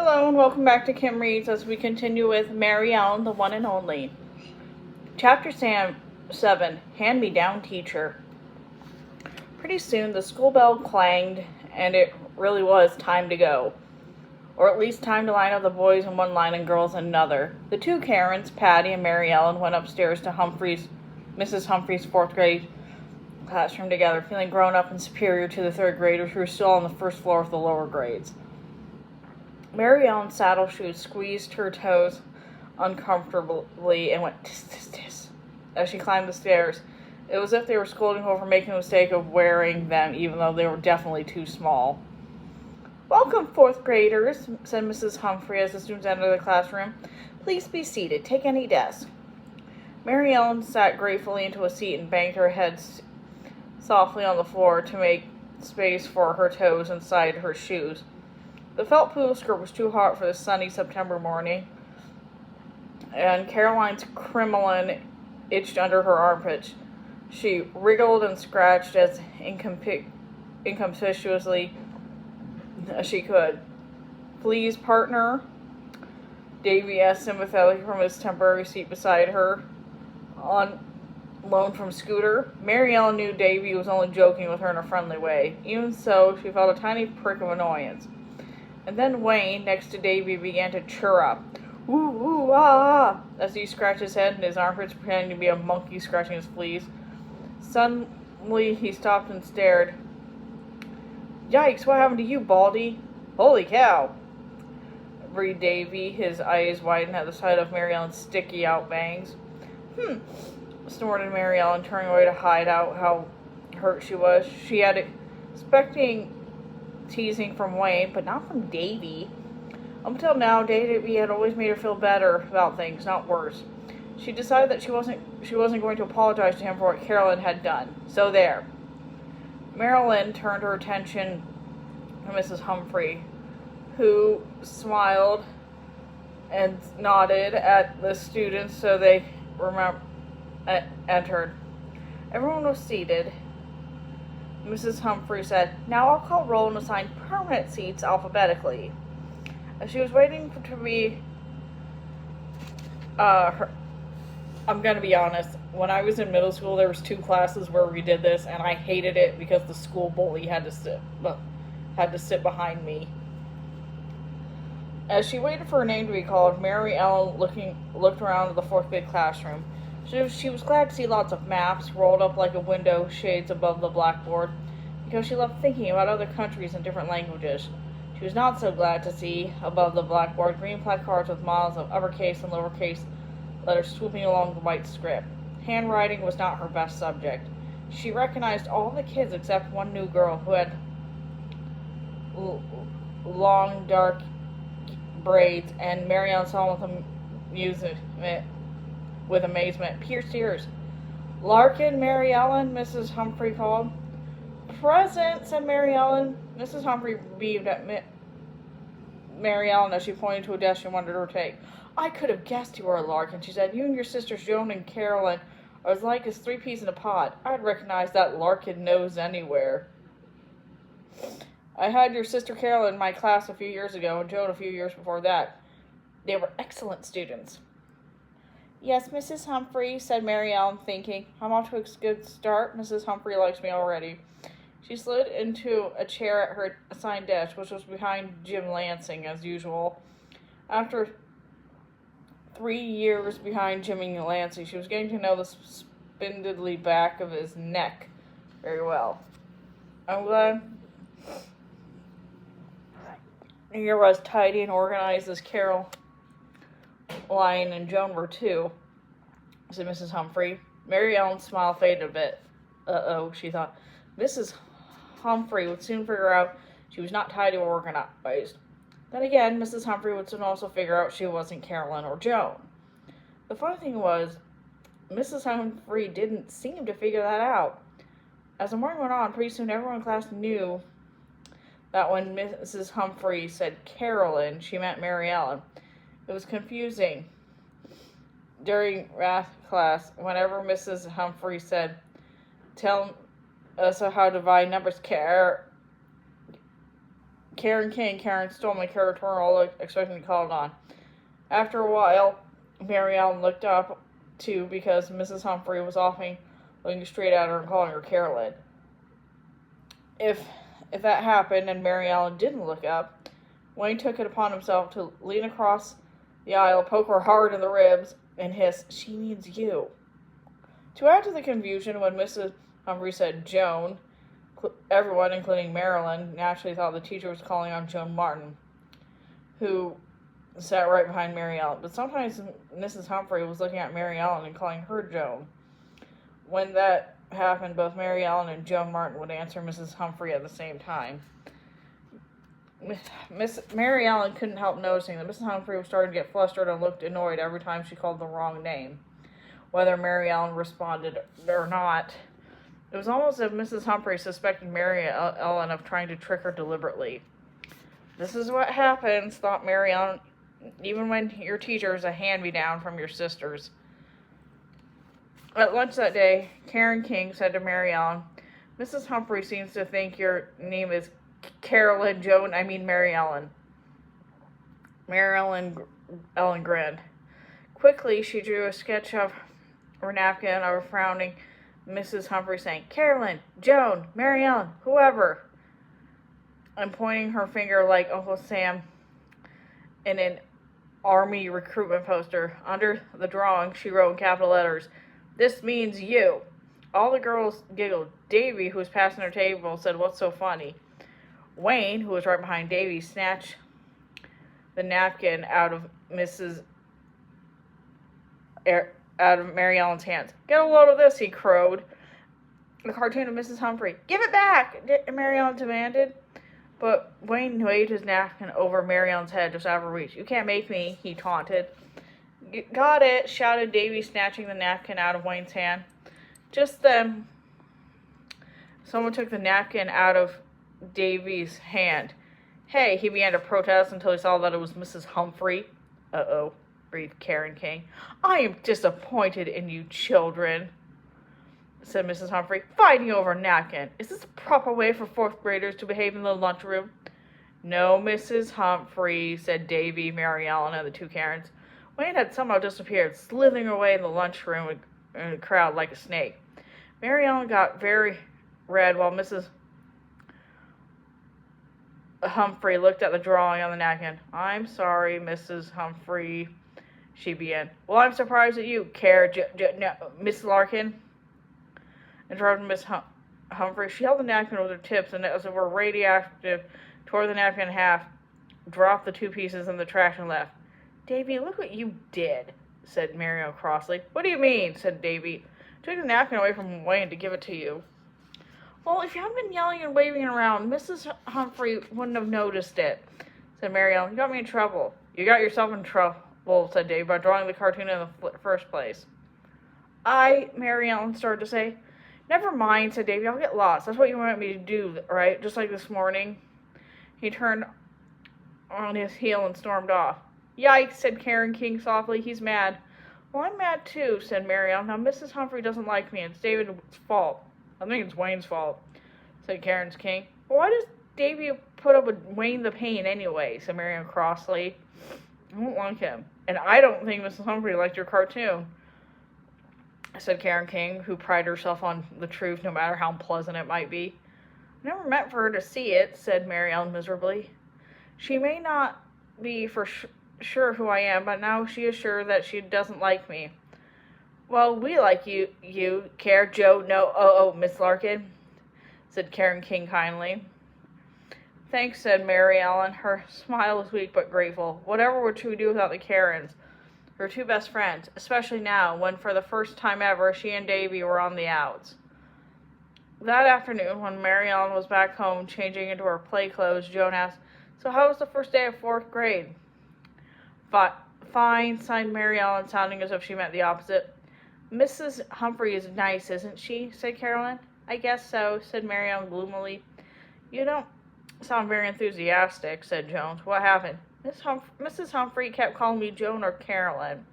Hello and welcome back to Kim Reads as we continue with Maryellen, the one and only. Chapter 7, Hand-Me-Down Teacher. Pretty soon the school bell clanged and it really was time to go. Or at least time to line up the boys in one line and girls in another. The two Karens, Patty and Maryellen, went upstairs to Mrs. Humphrey's 4th grade classroom together, feeling grown up and superior to the 3rd graders who were still on the first floor of the lower grades. Maryellen's saddle shoes squeezed her toes uncomfortably and went tis, tis, tis as she climbed the stairs. It was as if they were scolding her for making the mistake of wearing them, even though they were definitely too small. "Welcome, 4th graders," said Mrs. Humphrey as the students entered the classroom. "Please be seated. Take any desk." Maryellen sat gratefully into a seat and banged her head softly on the floor to make space for her toes inside her shoes. The felt poodle skirt was too hot for the sunny September morning, and Caroline's crinoline itched under her armpits. She wriggled and scratched as inconspicuously as she could. "Please, partner?" Davy asked sympathetically from his temporary seat beside her, on loan from Scooter. Maryellen knew Davy was only joking with her in a friendly way. Even so, she felt a tiny prick of annoyance. And then Wayne, next to Davy, began to chirrup. "Ooh, ooh, ah, ah," as he scratched his head and his armpits, pretending to be a monkey scratching his fleas. Suddenly, he stopped and stared. "Yikes, what happened to you, Baldy?" "Holy cow," breathed Davy, his eyes widened at the sight of Maryellen's sticky-out bangs. Snorted Maryellen, turning away to hide out how hurt she was. She had expecting teasing from Wayne, but not from Davy. Until now, Davy had always made her feel better about things, not worse. She decided that she wasn't going to apologize to him for what Carolyn had done. So there. Maryellen turned her attention to Mrs. Humphrey, who smiled and nodded at the students so they entered. Everyone was seated. Mrs. Humphrey said, "Now I'll call roll and assign permanent seats alphabetically." As she was waiting to be I'm going to be honest, when I was in middle school, there was 2 classes where we did this, and I hated it because the school bully had to sit behind me. As she waited for her name to be called, Maryellen looked around the 4th grade classroom. She was glad to see lots of maps rolled up like a window shades above the blackboard, because she loved thinking about other countries and different languages. She was not so glad to see, above the blackboard, green placards with miles of uppercase and lowercase letters swooping along the white script. Handwriting was not her best subject. She recognized all the kids except one new girl who had long, dark braids, and Maryellen saw with amazement pierced ears. "Larkin, Maryellen," Mrs. Humphrey called. "Present," said Maryellen. Mrs. Humphrey beamed at Maryellen as she pointed to a desk she wanted her to take. "I could have guessed you were a Larkin," she said. "You and your sisters Joan and Carolyn are as like as 3 peas in a pod. I'd recognize that Larkin nose anywhere." "I had your sister Carolyn in my class a few years ago, and Joan a few years before that. They were excellent students." "Yes, Mrs. Humphrey," said Maryellen, thinking, "I'm off to a good start. Mrs. Humphrey likes me already." She slid into a chair at her assigned desk, which was behind Jim Lansing, as usual. After 3 years behind Jimmy Lansing, she was getting to know the spindly back of his neck very well. "I'm glad you're as tidy and organized as Caroline and Joan were too," said Mrs. Humphrey. Maryellen's smile faded a bit. Uh-oh, she thought. Mrs. Humphrey would soon figure out she was not tidy or organized. Then again, Mrs. Humphrey would soon also figure out she wasn't Carolyn or Joan. The funny thing was, Mrs. Humphrey didn't seem to figure that out. As the morning went on, pretty soon everyone in class knew that when Mrs. Humphrey said Carolyn, she meant Maryellen. It was confusing. During math class, whenever Mrs. Humphrey said, "Tell us how to divide numbers Karen King, Karen stole my territorial look, expecting to be called on. After a while, Maryellen looked up, too, because Mrs. Humphrey was often looking straight at her and calling her Carolyn. If that happened and Maryellen didn't look up, Wayne took it upon himself to lean across the aisle, poke her hard in the ribs, and hiss, "She means you." To add to the confusion, when Mrs. Humphrey said Joan, everyone, including Maryellen, naturally thought the teacher was calling on Joan Martin, who sat right behind Maryellen. But sometimes Mrs. Humphrey was looking at Maryellen and calling her Joan. When that happened, both Maryellen and Joan Martin would answer Mrs. Humphrey at the same time. Miss Maryellen couldn't help noticing that Mrs. Humphrey was starting to get flustered and looked annoyed every time she called the wrong name, whether Maryellen responded or not. It was almost as if Mrs. Humphrey suspected Maryellen of trying to trick her deliberately. This is what happens, thought Maryellen, even when your teacher is a hand-me-down from your sisters. At lunch that day, Karen King said to Maryellen, "Mrs. Humphrey seems to think your name is Maryellen Maryellen." Maryellen grinned. Quickly, she drew a sketch of her napkin of a frowning Mrs. Humphrey, saying, "Carolyn, Joan, Maryellen, whoever," and pointing her finger like Uncle Sam in an army recruitment poster. Under the drawing, she wrote in capital letters, "This means you." All the girls giggled. Davy, who was passing her table, said, "What's so funny?" Wayne, who was right behind Davy, snatched the napkin out of Maryellen's hands. "Get a load of this," he crowed. The cartoon of Mrs. Humphrey. "Give it back," Maryellen demanded. But Wayne waved his napkin over Maryellen's head just out of reach. "You can't make me," he taunted. "Got it," shouted Davy, snatching the napkin out of Wayne's hand. Just then, someone took the napkin out of Davy's hand. "Hey," he began to protest until he saw that it was Mrs. Humphrey. "Uh-oh," breathed Karen King. "I am disappointed in you children," said Mrs. Humphrey, "fighting over a napkin. Is this a proper way for fourth graders to behave in the lunchroom?" "No, Mrs. Humphrey," said Davy, Maryellen, and the two Karens. Wayne had somehow disappeared, slithering away in the lunchroom in the crowd like a snake. Maryellen got very red while Mrs. Humphrey looked at the drawing on the napkin. "I'm sorry, Mrs. Humphrey," she began. "Well, I'm surprised at you, Miss Larkin," interrupted Miss Humphrey. She held the napkin with her tips, and as it were radioactive, tore the napkin in half, dropped the two pieces in the trash, and left. "Davy, look what you did," said Maryellen crossly. "What do you mean?" said Davy. "Took the napkin away from Wayne to give it to you." "Well, if you hadn't been yelling and waving it around, Mrs. Humphrey wouldn't have noticed it," said Maryellen. "You got me in trouble." "You got yourself in trouble," said Davy, "by drawing the cartoon in the first place." Maryellen started to say. "Never mind," said Davy. "I'll get lost. That's what you want me to do, right? Just like this morning." He turned on his heel and stormed off. "Yikes," said Karen King softly. "He's mad." "Well, I'm mad too," said Maryellen. "Now, Mrs. Humphrey doesn't like me. It's David's fault." "I think it's Wayne's fault," said Karen King. "Well, why does Davy put up with Wayne the pain anyway?" said Maryellen crossly. "I don't like him. And I don't think Mrs. Humphrey liked your cartoon," said Karen King, who prided herself on the truth no matter how unpleasant it might be. "I never meant for her to see it," said Maryellen miserably. "She may not be for sure who I am, but now she is sure that she doesn't like me." "Well, we like you, Care, Joe, no, Miss Larkin," said Karen King kindly. "Thanks," said Maryellen. Her smile was weak but grateful. Whatever would she do without the Karens, her two best friends, especially now, when for the first time ever she and Davy were on the outs. That afternoon, when Maryellen was back home changing into her play clothes, Joan asked, "So how was the first day of fourth grade?" "Fine," sighed Maryellen, sounding as if she meant the opposite. "Mrs. Humphrey is nice, isn't she?" said Carolyn. "I guess so," said Maryellen gloomily. "You don't sound very enthusiastic," said Joan. "What happened?" Mrs. Humphrey kept calling me Joan or Carolyn,"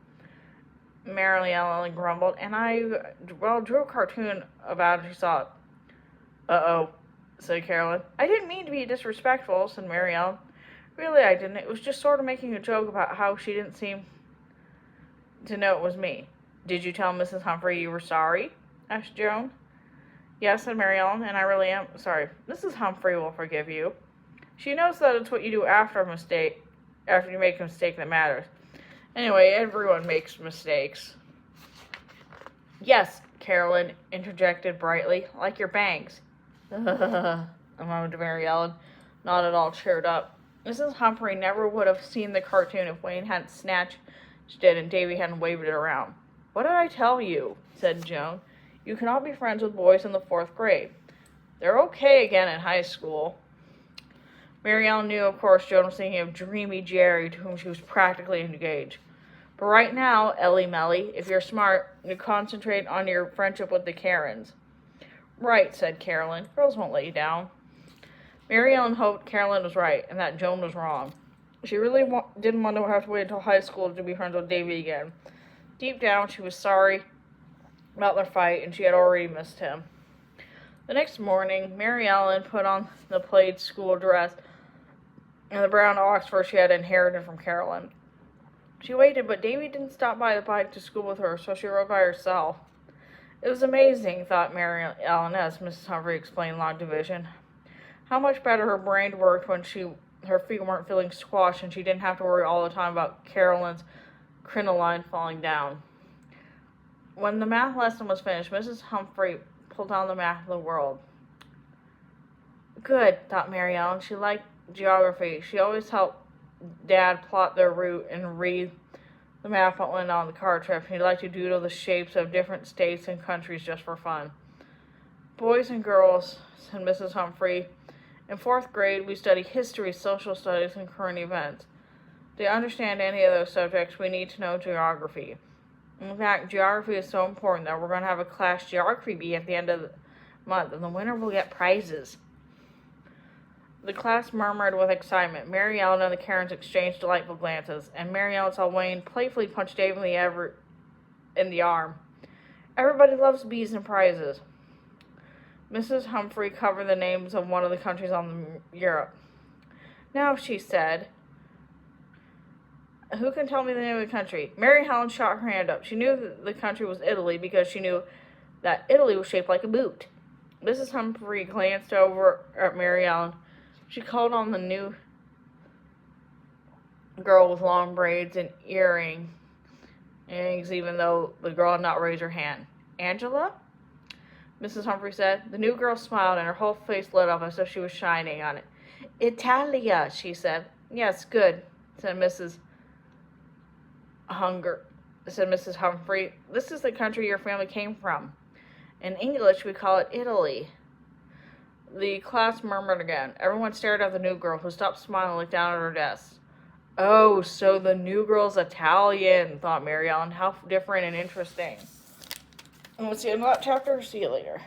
Maryellen grumbled, "and I drew a cartoon about it. She saw it." "Uh-oh," said Carolyn. I didn't mean to be disrespectful, said Maryellen. Really, I didn't. It was just sort of making a joke about how she didn't seem to know it was me. Did you tell Mrs. Humphrey you were sorry? Asked Joan. Yes, said Maryellen, and I really am sorry. Mrs. Humphrey will forgive you. She knows that it's what you do after you make a mistake that matters. Anyway, everyone makes mistakes. Yes, Carolyn interjected brightly, like your bangs. Moaned Maryellen, not at all cheered up. Mrs. Humphrey never would have seen the cartoon if Wayne hadn't snatched it and Davy hadn't waved it around. What did I tell you? Said Joan. You cannot be friends with boys in the 4th grade. They're okay again in high school. Maryellen knew, of course, Joan was thinking of dreamy Jerry, to whom she was practically engaged. But right now, Ellie Melly, if you're smart, you concentrate on your friendship with the Karens. Right, said Carolyn. Girls won't let you down. Maryellen hoped Carolyn was right and that Joan was wrong. She really didn't want to have to wait until high school to be friends with Davy again. Deep down, she was sorry about their fight, and she had already missed him. The next morning, Maryellen put on the plaid school dress and the brown Oxford she had inherited from Carolyn. She waited, but Davy didn't stop by the bike to school with her, so she rode by herself. It was amazing, thought Maryellen, as Mrs. Humphrey explained long division, how much better her brain worked when her feet weren't feeling squashed and she didn't have to worry all the time about Carolyn's crinoline falling down. When the math lesson was finished, Mrs. Humphrey pulled down the map of the world. Good, thought Maryellen. She liked geography. She always helped Dad plot their route and read the map that went on the car trip. He liked to doodle the shapes of different states and countries just for fun. Boys and girls, said Mrs. Humphrey, in 4th grade we study history, social studies, and current events. To understand any of those subjects, we need to know geography. In fact, geography is so important that we're going to have a class geography bee at the end of the month, and the winner will get prizes. The class murmured with excitement. Maryellen and the Karens exchanged delightful glances, and Maryellen saw Wayne playfully punch Dave in the arm. Everybody loves bees and prizes. Mrs. Humphrey covered the names of one of the countries on Europe. Now, she said, who can tell me the name of the country? Maryellen shot her hand up. She knew that the country was Italy because she knew that Italy was shaped like a boot. Mrs. Humphrey glanced over at Maryellen. She called on the new girl with long braids and earrings, even though the girl had not raised her hand. Angela? Mrs. Humphrey said. The new girl smiled and her whole face lit up as if she was shining on it. Italia, she said. Yes, good, said Mrs. Humphrey. This is the country your family came from. In English, we call it Italy. The class murmured again. Everyone stared at the new girl, who stopped smiling and looked down at her desk. Oh, so the new girl's Italian, thought Maryellen. How different and interesting. And we'll see you in that chapter. See you later.